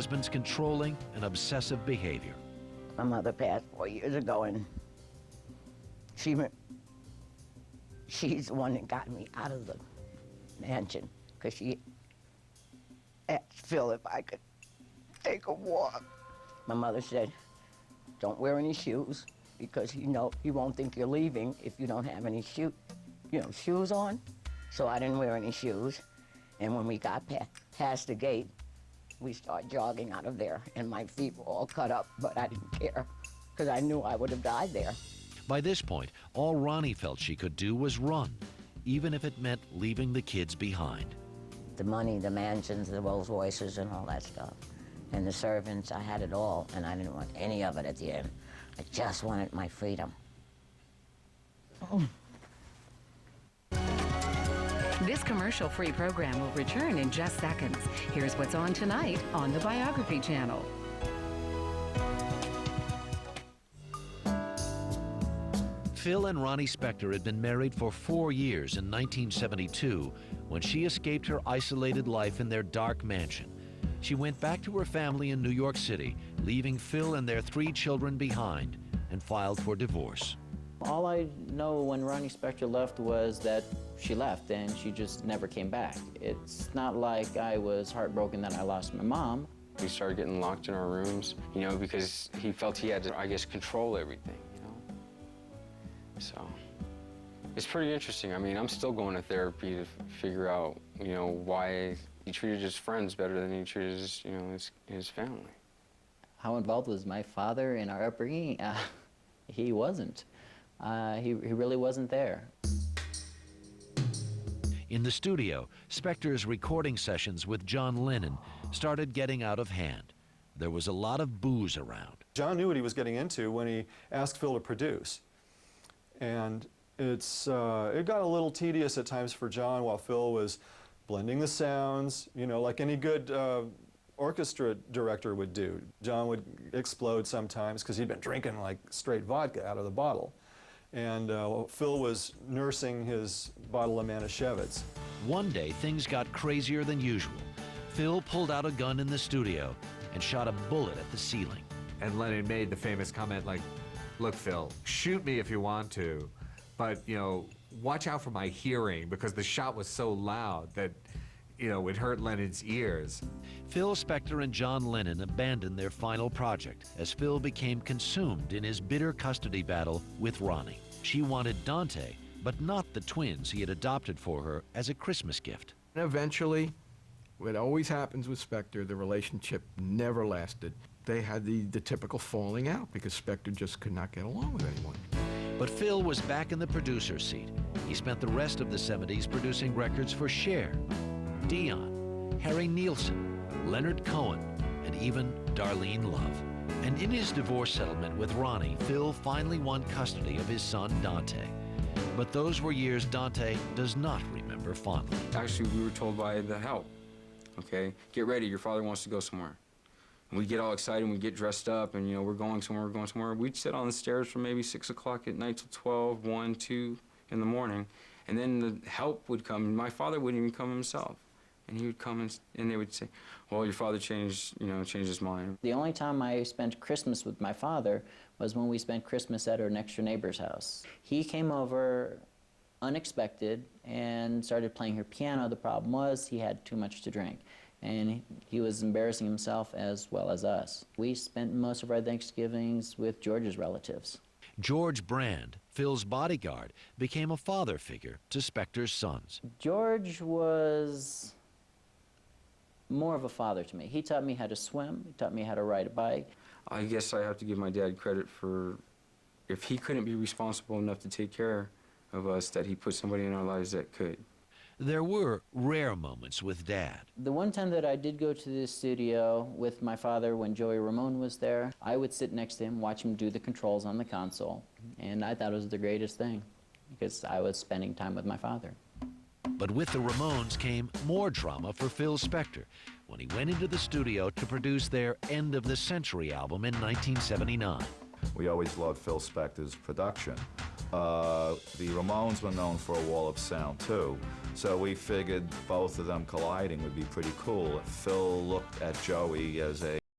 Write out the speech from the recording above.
husband's controlling and obsessive behavior. My mother passed 4 years ago, and she's the one that got me out of the mansion, because she asked Phil if I could take a walk. My mother said, don't wear any shoes, because he won't think you're leaving if you don't have any shoes on. So I didn't wear any shoes. And when we got past the gate, we started jogging out of there, and my feet were all cut up, but I didn't care, because I knew I would have died there. By this point, all Ronnie felt she could do was run, even if it meant leaving the kids behind. The money, the mansions, the Rolls Royces, and all that stuff, and the servants, I had it all, and I didn't want any of it at the end. I just wanted my freedom. This commercial-free program will return in just seconds. Here's what's on tonight on the Biography Channel. Phil and Ronnie Spector had been married for 4 years in 1972 when she escaped her isolated life in their dark mansion. She went back to her family in New York City, leaving Phil and their 3 children behind, and filed for divorce. All I know when Ronnie Spector left was that she left and she just never came back. It's not like I was heartbroken that I lost my mom. We started getting locked in our rooms, because he felt he had to, I guess, control everything, So it's pretty interesting. I mean, I'm still going to therapy to figure out, why he treated his friends better than he treated his family. How involved was my father in our upbringing? He wasn't. He really wasn't there. In the studio, Spector's recording sessions with John Lennon started getting out of hand. There was a lot of booze around. John knew what he was getting into when he asked Phil to produce. And it got a little tedious at times for John while Phil was blending the sounds, like any good orchestra director would do. John would explode sometimes because he'd been drinking like straight vodka out of the bottle. And Phil was nursing his bottle of Manischewitz. One day, things got crazier than usual. Phil pulled out a gun in the studio and shot a bullet at the ceiling. And Lennon made the famous comment like, look, Phil, shoot me if you want to, but, watch out for my hearing, because the shot was so loud that, it hurt Lennon's ears. Phil Spector and John Lennon abandoned their final project as Phil became consumed in his bitter custody battle with Ronnie. She wanted Dante, but not the twins he had adopted for her as a Christmas gift. And eventually, what always happens with Spector, the relationship never lasted. They had the typical falling out because Spector just could not get along with anyone. But Phil was back in the producer's seat. He spent the rest of the 70s producing records for Cher, Dion, Harry Nilsson, Leonard Cohen, and even Darlene Love. And in his divorce settlement with Ronnie, Phil finally won custody of his son, Dante. But those were years Dante does not remember fondly. Actually, we were told by the help, okay, get ready, your father wants to go somewhere. And we get all excited and we get dressed up and, we're going somewhere, We'd sit on the stairs from maybe 6 o'clock at night till 12, 1, 2 in the morning. And then the help would come. My father wouldn't even come himself. And he would come and they would say, well, your father changed his mind. The only time I spent Christmas with my father was when we spent Christmas at our next-door neighbor's house. He came over unexpected and started playing her piano. The problem was he had too much to drink, and he was embarrassing himself as well as us. We spent most of our Thanksgivings with George's relatives. George Brand, Phil's bodyguard, became a father figure to Spector's sons. George was more of a father to me. He taught me how to swim, he taught me how to ride a bike. I guess I have to give my dad credit for, if he couldn't be responsible enough to take care of us, that he put somebody in our lives that could. There were rare moments with Dad. The one time that I did go to the studio with my father when Joey Ramone was there, I would sit next to him, watch him do the controls on the console, and I thought it was the greatest thing because I was spending time with my father. But with the Ramones came more drama for Phil Spector when he went into the studio to produce their End of the Century album in 1979. We always loved Phil Spector's production. The Ramones were known for a wall of sound, too. So we figured both of them colliding would be pretty cool. Phil looked at Joey as a